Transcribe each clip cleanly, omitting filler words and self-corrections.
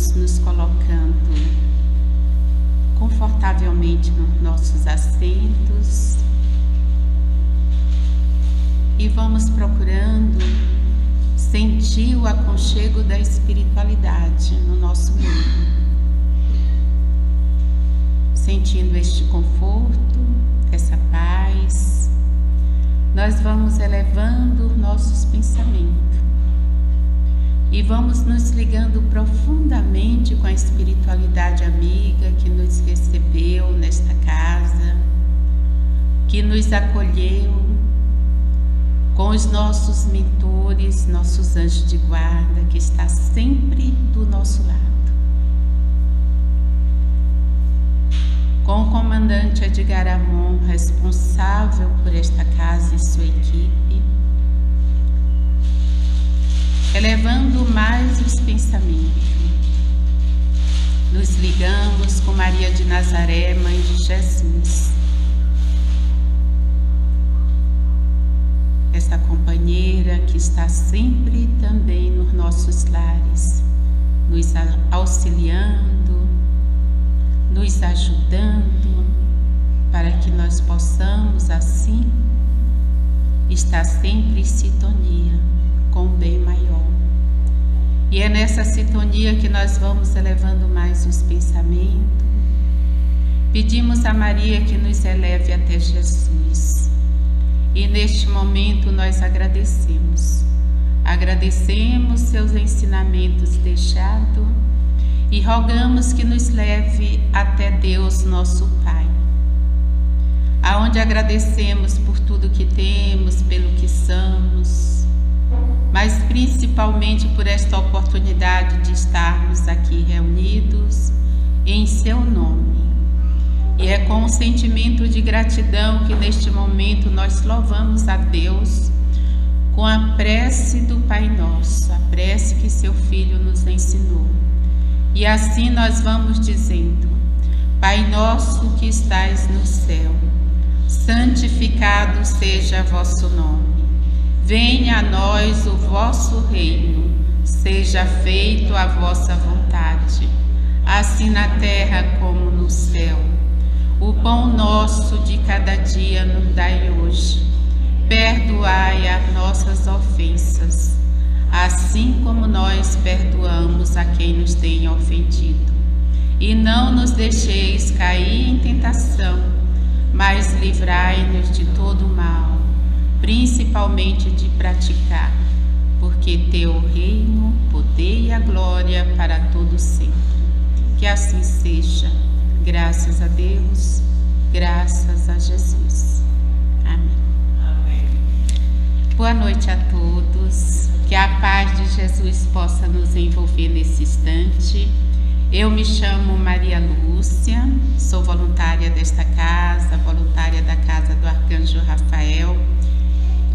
vamos nos colocando confortavelmente nos nossos assentos e vamos procurando sentir o aconchego da espiritualidade no nosso meio, sentindo este conforto, essa paz. Nós vamos elevando nossos pensamentos e vamos nos ligando profundamente com a espiritualidade amiga que nos recebeu nesta casa, que nos acolheu, com os nossos mentores, nossos anjos de guarda, que está sempre do nosso lado. Com o comandante Edgar Amon, responsável por esta casa e sua equipe, elevando mais os pensamentos. Nos ligamos com Maria de Nazaré, Mãe de Jesus, essa companheira que está sempre também nos nossos lares, nos auxiliando, nos ajudando, para que nós possamos assim estar sempre em sintonia com o bem maior. E é nessa sintonia que nós vamos elevando mais os pensamentos. Pedimos a Maria que nos eleve até Jesus. E neste momento nós agradecemos. Agradecemos seus ensinamentos deixados e rogamos que nos leve até Deus, nosso Pai, aonde agradecemos por tudo que temos, pelo que somos, mas principalmente por esta oportunidade de estarmos aqui reunidos em seu nome. E é com um sentimento de gratidão que neste momento nós louvamos a Deus com a prece do Pai Nosso, a prece que seu Filho nos ensinou. E assim nós vamos dizendo: Pai nosso que estais no céu, santificado seja vosso nome. Venha a nós o vosso reino, seja feito a vossa vontade, assim na terra como no céu. O pão nosso de cada dia nos dai hoje. Perdoai as nossas ofensas, assim como nós perdoamos a quem nos tem ofendido. E não nos deixeis cair em tentação, mas livrai-nos de todo o mal, principalmente de praticar, porque teu o reino, o poder e a glória para todo sempre. Que assim seja. Graças a Deus, graças a Jesus. Amém. Amém. Boa noite a todos. Que a paz de Jesus possa nos envolver nesse instante. Eu me chamo Maria Lúcia, sou voluntária desta casa, voluntária da Casa do Arcanjo Rafael.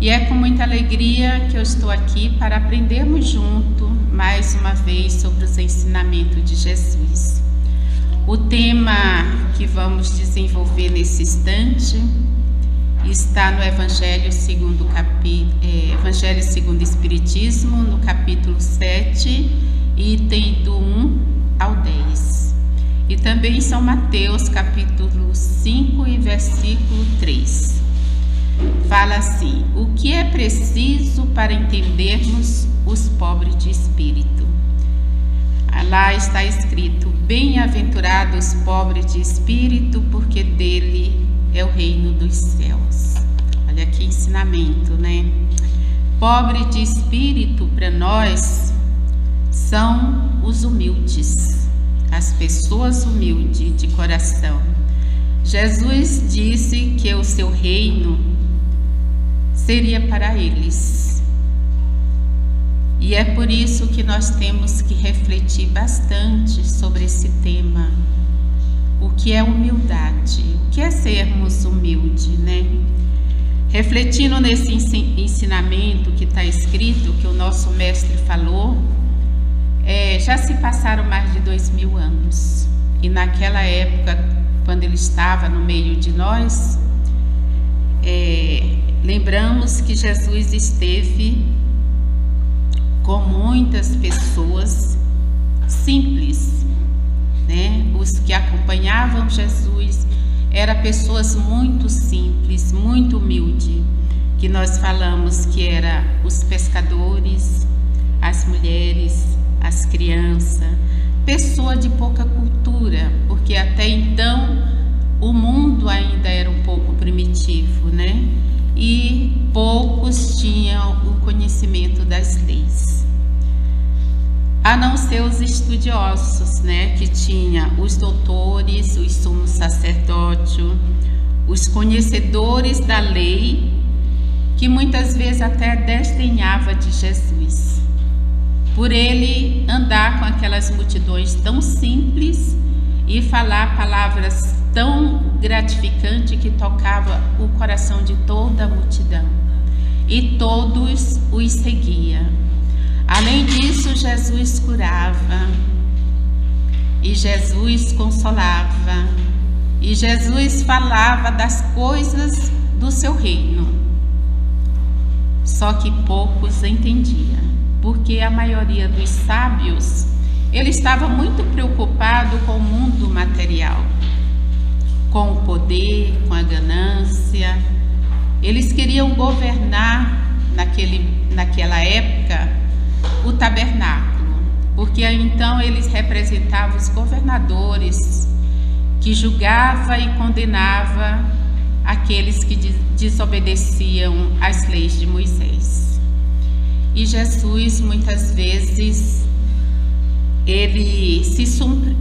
E é com muita alegria que eu estou aqui para aprendermos junto, mais uma vez, sobre os ensinamentos de Jesus. O tema que vamos desenvolver nesse instante está no Evangelho segundo o Espiritismo, no capítulo 7, item do 1 ao 10. E também em São Mateus, capítulo 5 e versículo 3. Fala assim: o que é preciso para entendermos os pobres de espírito? Lá está escrito: bem-aventurados os pobres de espírito, porque dele é o reino dos céus. Olha que ensinamento, né? Pobre de espírito para nós são os humildes, as pessoas humildes de coração. Jesus disse que o seu reino seria para eles. E é por isso que nós temos que refletir bastante sobre esse tema. O que é humildade? O que é sermos humildes, né? Refletindo nesse ensinamento que está escrito, que o nosso mestre falou, já se passaram mais de 2000 anos. E naquela época, quando ele estava no meio de nós, lembramos que Jesus esteve com muitas pessoas simples, né? Os que acompanhavam Jesus eram pessoas muito simples, muito humildes, que nós falamos que eram os pescadores, as mulheres, as crianças, pessoa de pouca cultura, porque até então o mundo ainda era um pouco primitivo, né? E poucos tinham o conhecimento das leis. A não ser os estudiosos, né? Que tinha os doutores, os sumos sacerdotes, os conhecedores da lei, que muitas vezes até desdenhava de Jesus, por ele andar com aquelas multidões tão simples e falar palavras tão gratificantes que tocava o coração de toda a multidão, e todos os seguiam. Além disso, Jesus curava, e Jesus consolava, e Jesus falava das coisas do seu reino. Só que poucos entendiam, porque a maioria dos sábios, ele estava muito preocupado com o mundo material, com o poder, com a ganância. Eles queriam governar naquela época o tabernáculo, porque então eles representavam os governadores que julgava e condenava aqueles que desobedeciam às leis de Moisés. E Jesus muitas vezes ele se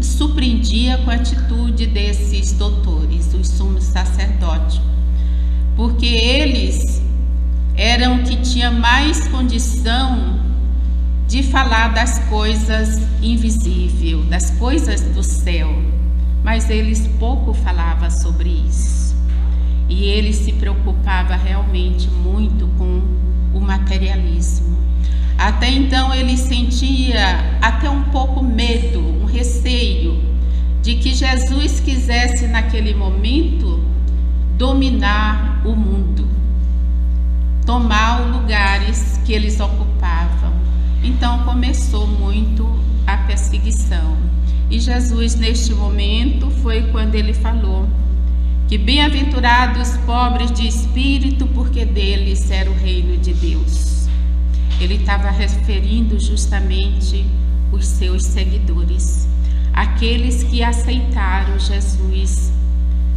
surpreendia com a atitude desses doutores, os sumos sacerdotes, porque eles eram que tinham mais condição de falar das coisas invisíveis, das coisas do céu, mas eles pouco falavam sobre isso. E ele se preocupava realmente muito com o materialismo. Até então ele sentia até um pouco medo, um receio de que Jesus quisesse naquele momento dominar o mundo, tomar os lugares que eles ocupavam. Então começou muito a perseguição. E Jesus neste momento foi quando ele falou que bem-aventurados os pobres de espírito, porque deles era o reino de Deus. Ele estava referindo justamente os seus seguidores, aqueles que aceitaram Jesus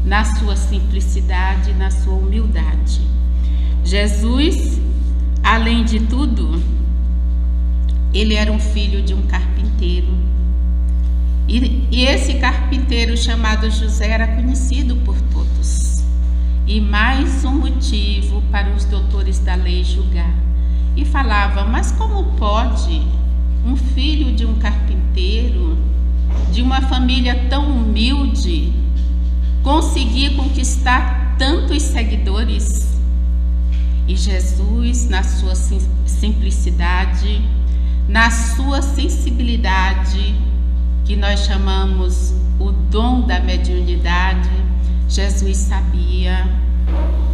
na sua simplicidade, na sua humildade. Jesus, além de tudo, ele era um filho de um carpinteiro. E esse carpinteiro chamado José era conhecido por todos. E mais um motivo para os doutores da lei julgar. E falava, mas como pode um filho de um carpinteiro, de uma família tão humilde, conseguir conquistar tantos seguidores? E Jesus, na sua simplicidade, na sua sensibilidade, que nós chamamos o dom da mediunidade, Jesus sabia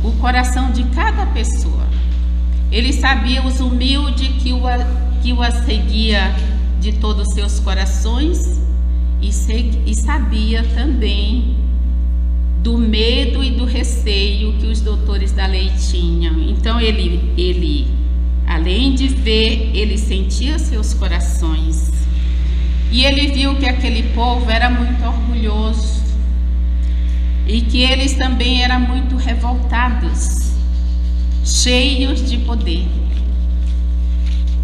o coração de cada pessoa. Ele sabia os humildes que o seguia de todos os seus corações e sabia também do medo e do receio que os doutores da lei tinham. Então ele além de ver, ele sentia seus corações. E ele viu que aquele povo era muito orgulhoso e que eles também eram muito revoltados, cheios de poder.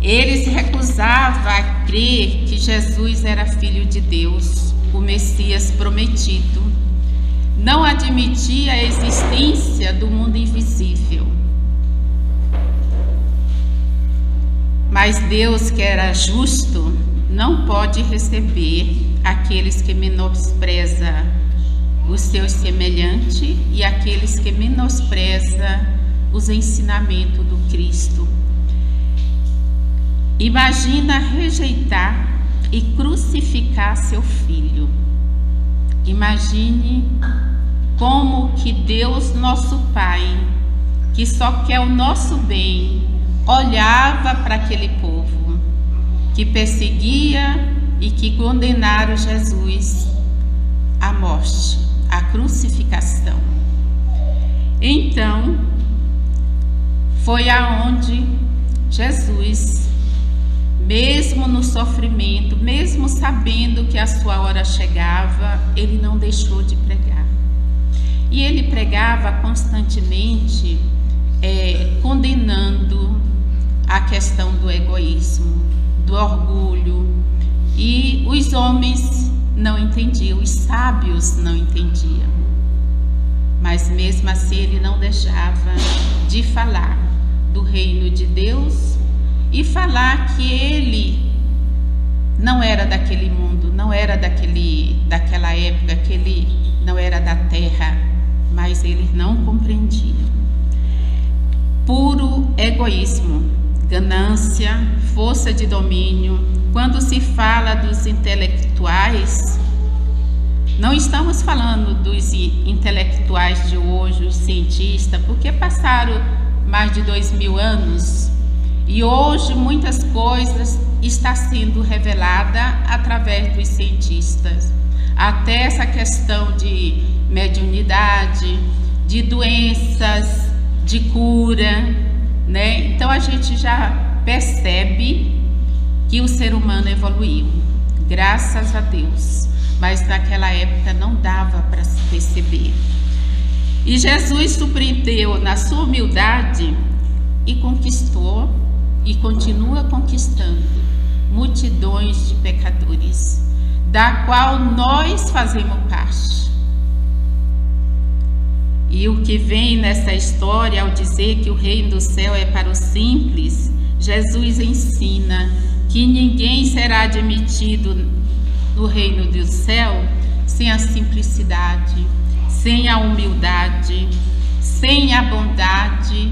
Eles recusavam a crer que Jesus era filho de Deus, o Messias prometido. Não admitia a existência do mundo invisível. Mas Deus, que era justo, não pode receber aqueles que menosprezam os seus semelhantes e aqueles que menosprezam os ensinamentos do Cristo. Imagina rejeitar e crucificar seu filho. Imagine como que Deus, nosso Pai, que só quer o nosso bem, olhava para aquele povo que perseguia e que condenaram Jesus à morte, à crucificação. Então, foi aonde Jesus, mesmo no sofrimento, mesmo sabendo que a sua hora chegava, ele não deixou de pregar. E ele pregava constantemente, condenando a questão do egoísmo, do orgulho. E os homens não entendiam, os sábios não entendiam. Mas mesmo assim ele não deixava de falar do reino de Deus e falar que ele não era daquele mundo, não era daquela época, que ele não era da terra, mas eles não compreendiam. Puro egoísmo, ganância, força de domínio. Quando se fala dos intelectuais, não estamos falando dos intelectuais de hoje, os cientistas, porque passaram mais de 2000 anos e hoje muitas coisas estão sendo reveladas através dos cientistas. Até essa questão de mediunidade, de doenças, de cura, né? Então a gente já percebe que o ser humano evoluiu, graças a Deus. Mas naquela época não dava para se perceber. E Jesus surpreendeu na sua humildade e conquistou e continua conquistando multidões de pecadores, da qual nós fazemos parte. E o que vem nessa história, ao dizer que o reino do céu é para os simples, Jesus ensina que ninguém será admitido no reino do céu sem a simplicidade, sem a humildade, sem a bondade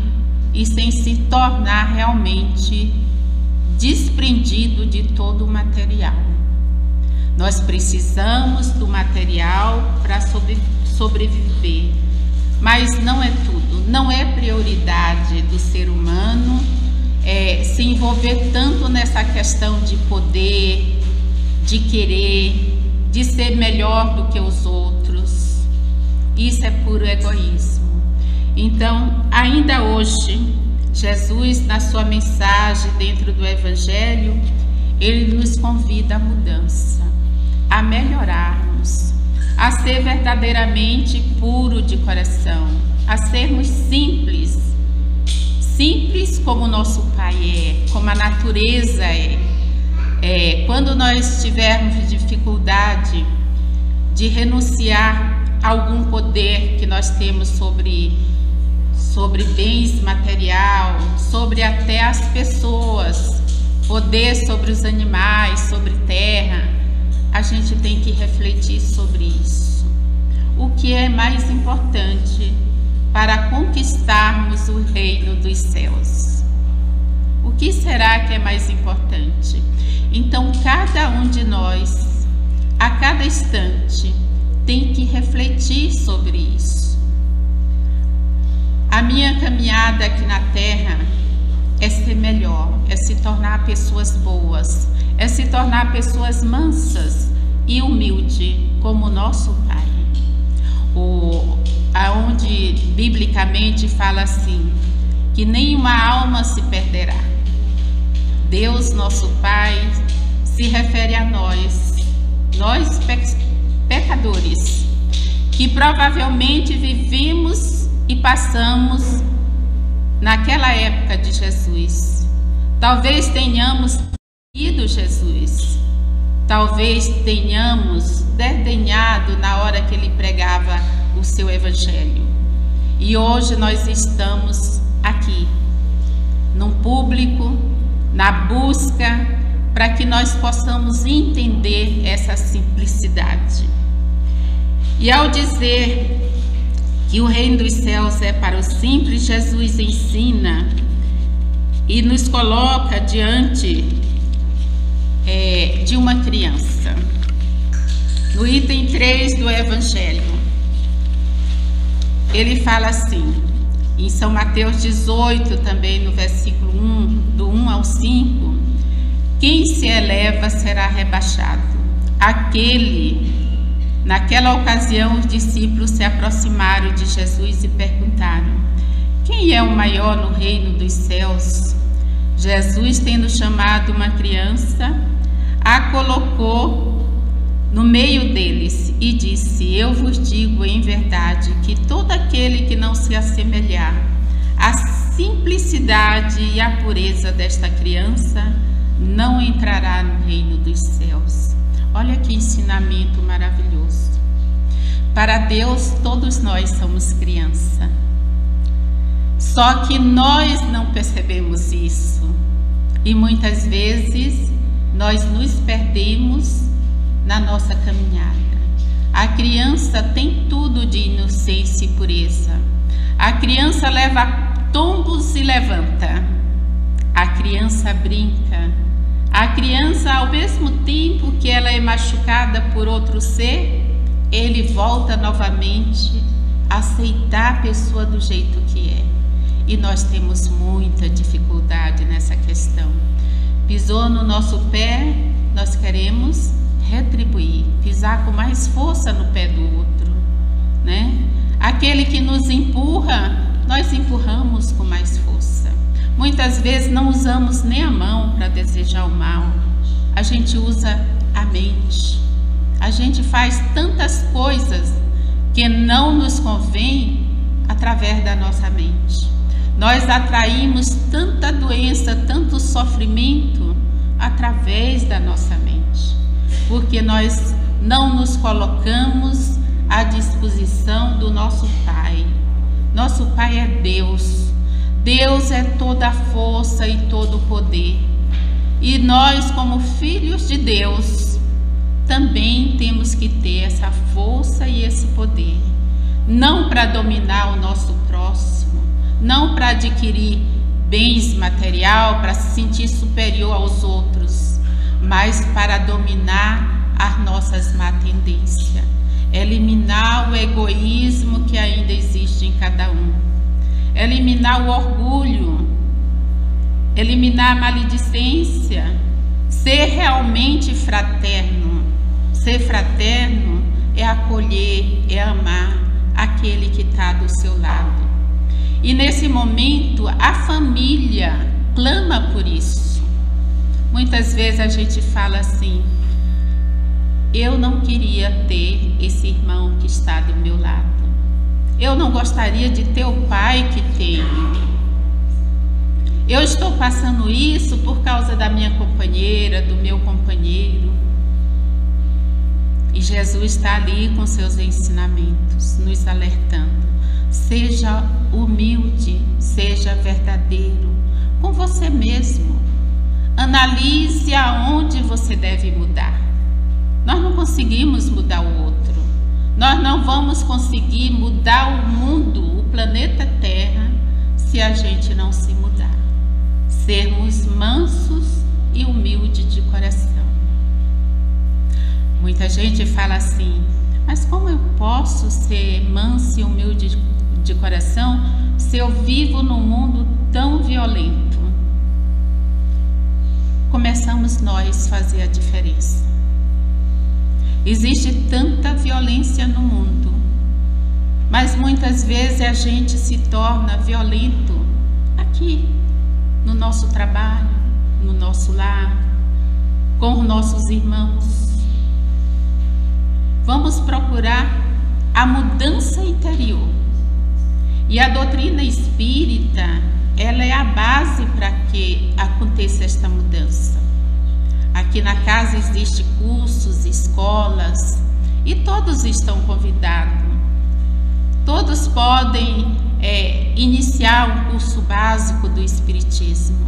e sem se tornar realmente desprendido de todo o material. Nós precisamos do material para sobreviver, mas não é tudo, não é prioridade do ser humano se envolver tanto nessa questão de poder, de querer, de ser melhor do que os outros. Isso é puro egoísmo. Então, ainda hoje, Jesus, na sua mensagem dentro do Evangelho, ele nos convida à mudança, a melhorarmos, a ser verdadeiramente puro de coração, a sermos simples, simples como o nosso Pai é, como a natureza é. Quando nós tivermos dificuldade de renunciar a algum poder que nós temos sobre bens material, sobre até as pessoas, poder sobre os animais, sobre terra, a gente tem que refletir sobre isso. O que é mais importante para conquistarmos o reino dos céus? O que será que é mais importante? Então, cada um de nós, a cada instante, tem que refletir sobre isso. A minha caminhada aqui na Terra é ser melhor, é se tornar pessoas boas, é se tornar pessoas mansas e humildes, como o nosso Pai. Aonde, biblicamente, fala assim, que nenhuma alma se perderá. Deus, nosso Pai, se refere a nós pecadores, que provavelmente vivimos e passamos naquela época de Jesus. Talvez tenhamos ido Jesus, talvez tenhamos desdenhado na hora que ele pregava o seu Evangelho. E hoje nós estamos aqui, num público, na busca, para que nós possamos entender essa simplicidade. E ao dizer que o reino dos céus é para os simples, Jesus ensina e nos coloca diante de uma criança. No item 3 do Evangelho, ele fala assim, em São Mateus 18, também no versículo 1, do 1 ao 5, quem se eleva será rebaixado. Naquela ocasião, os discípulos se aproximaram de Jesus e perguntaram: quem é o maior no reino dos céus? Jesus, tendo chamado uma criança, a colocou no meio deles e disse: eu vos digo em verdade que todo aquele que não se assemelhar à simplicidade e à pureza desta criança não entrará no reino dos céus. Olha que ensinamento maravilhoso. Para Deus, todos nós somos criança. Só que nós não percebemos isso. E muitas vezes nós nos perdemos na nossa caminhada. A criança tem tudo de inocência e pureza. A criança leva tombos e levanta. A criança brinca. A criança, ao mesmo tempo que ela é machucada por outro ser, ele volta novamente a aceitar a pessoa do jeito que é. E nós temos muita dificuldade nessa questão. Pisou no nosso pé, nós queremos retribuir, pisar com mais força no pé do outro, né? Aquele que nos empurra, nós empurramos com mais força. Muitas vezes não usamos nem a mão para desejar o mal. A gente usa a mente. A gente faz tantas coisas que não nos convém através da nossa mente. Nós atraímos tanta doença, tanto sofrimento através da nossa mente, porque nós não nos colocamos à disposição do nosso Pai. Nosso Pai é Deus. Deus é toda a força e todo o poder. E nós, como filhos de Deus, também temos que ter essa força e esse poder. Não para dominar o nosso próximo, não para adquirir bens material, para se sentir superior aos outros, mas para dominar as nossas má tendências, eliminar o egoísmo que ainda existe em cada um, eliminar o orgulho, eliminar a maledicência, ser realmente fraterno. Ser fraterno é acolher, é amar aquele que está do seu lado. E nesse momento a família clama por isso. Muitas vezes a gente fala assim: eu não queria ter esse irmão que está do meu lado. Eu não gostaria de ter o pai que tenho. Eu estou passando isso por causa da minha companheira, do meu companheiro. E Jesus está ali com seus ensinamentos, nos alertando. Seja humilde, seja verdadeiro com você mesmo. Analise aonde você deve mudar. Nós não conseguimos mudar o outro. Nós não vamos conseguir mudar o mundo, o planeta Terra, se a gente não se mudar. Sermos mansos e humildes de coração. Muita gente fala assim: mas como eu posso ser manso e humilde de coração se eu vivo num mundo tão violento? Começamos nós a fazer a diferença. Existe tanta violência no mundo, mas muitas vezes a gente se torna violento aqui, no nosso trabalho, no nosso lar, com os nossos irmãos. Vamos procurar a mudança interior. E a doutrina espírita, ela é a base para que aconteça esta mudança. Aqui na casa existem cursos, escolas, e todos estão convidados. Todos podem iniciar um curso básico do Espiritismo,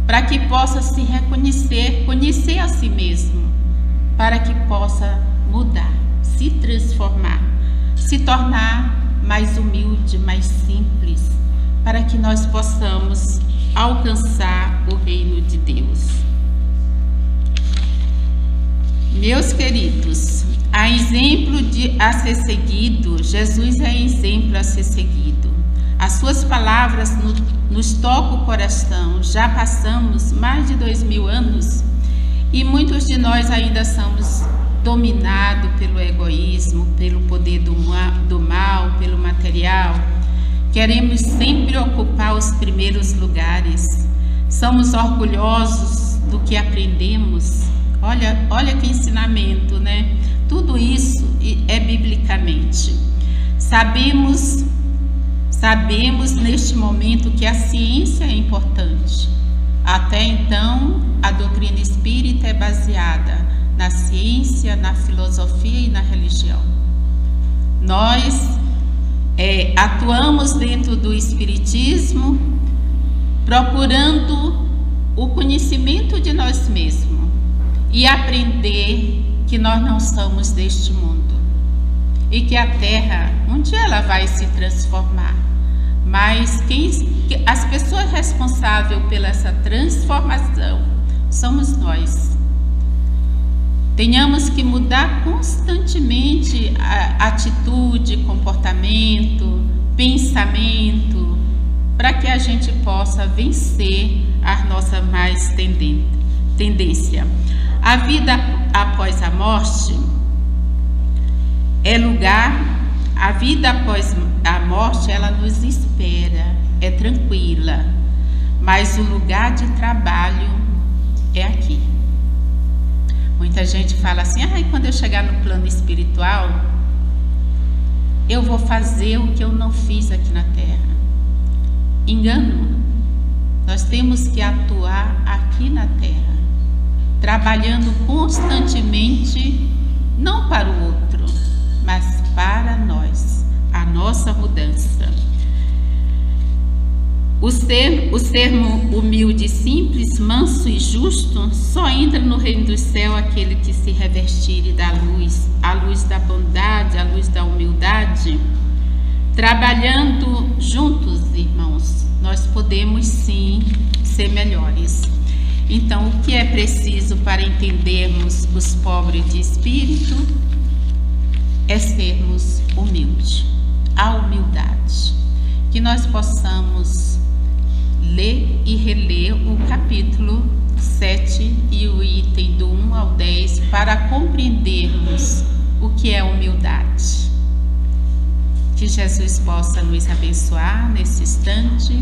para que possa se reconhecer, conhecer a si mesmo, para que possa mudar, se transformar, se tornar mais humilde, mais simples, para que nós possamos alcançar o reino de Deus. Meus queridos, a exemplo a ser seguido, Jesus é exemplo a ser seguido. As suas palavras nos tocam o coração. Já passamos mais de 2000 anos E muitos de nós ainda somos dominados pelo egoísmo, pelo poder do mal, pelo material. Queremos sempre ocupar os primeiros lugares. Somos orgulhosos do que aprendemos. Olha que ensinamento, né? Tudo isso é biblicamente. Sabemos neste momento que a ciência é importante. Até então, a doutrina espírita é baseada na ciência, na filosofia e na religião. Nós atuamos dentro do espiritismo, procurando o conhecimento de nós mesmos e aprender que nós não somos deste mundo e que a Terra, um dia ela vai se transformar. Mas as pessoas responsáveis pela essa transformação somos nós. Tenhamos que mudar constantemente a atitude, comportamento, pensamento, para que a gente possa vencer a nossa mais tendência. A vida após a morte é lugar. A vida após a morte, ela nos espera, é tranquila, mas o lugar de trabalho é aqui. Muita gente fala assim: quando eu chegar no plano espiritual, eu vou fazer o que eu não fiz aqui na Terra. Engano. Nós temos que atuar aqui na Terra, trabalhando constantemente, não para o outro, mas para nós, a nossa mudança. O termo humilde, simples, manso e justo só entra no reino do céu aquele que se revestir da luz, a luz da bondade, a luz da humildade. Trabalhando juntos, irmãos, nós podemos sim ser melhores. Então, o que é preciso para entendermos os pobres de espírito é sermos humildes, a humildade. Que nós possamos ler e reler o capítulo 7 e o item do 1 ao 10 para compreendermos o que é humildade. Que Jesus possa nos abençoar nesse instante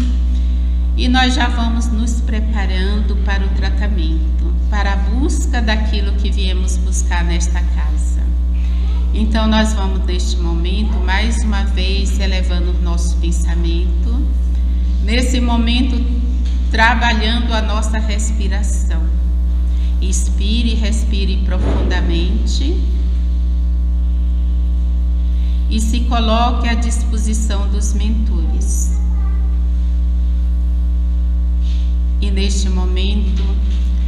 e nós já vamos nos preparando para o tratamento, para a busca daquilo que viemos buscar nesta casa. Então nós vamos neste momento, mais uma vez, elevando o nosso pensamento, nesse momento trabalhando a nossa respiração. Inspire e respire profundamente e se coloque à disposição dos mentores. E neste momento,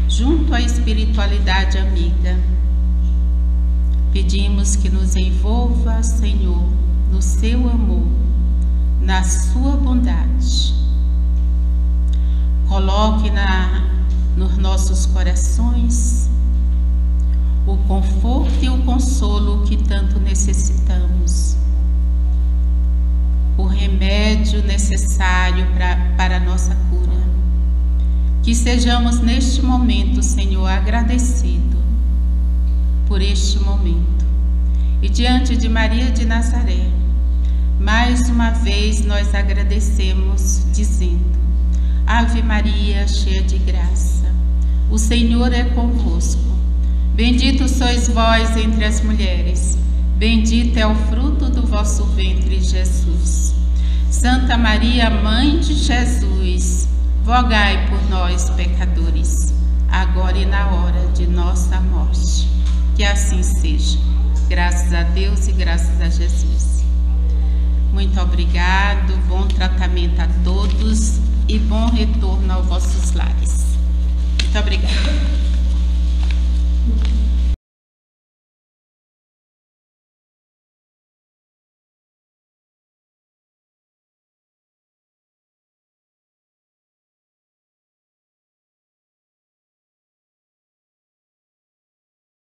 junto à espiritualidade amiga, pedimos que nos envolva, Senhor, no seu amor, na sua bondade. Coloque nos nossos corações o conforto e o consolo que tanto necessitamos, o remédio necessário para a nossa cura. Que sejamos neste momento, Senhor, agradecidos por este momento. E diante de Maria de Nazaré, mais uma vez nós agradecemos, dizendo: Ave Maria, cheia de graça, o Senhor é convosco. Bendito sois vós entre as mulheres, bendito é o fruto do vosso ventre, Jesus. Santa Maria, Mãe de Jesus, rogai por nós, pecadores, agora e na hora de nossa morte. Que assim seja. Graças a Deus e graças a Jesus. Muito obrigado, bom tratamento a todos e bom retorno aos vossos lares. Muito obrigada.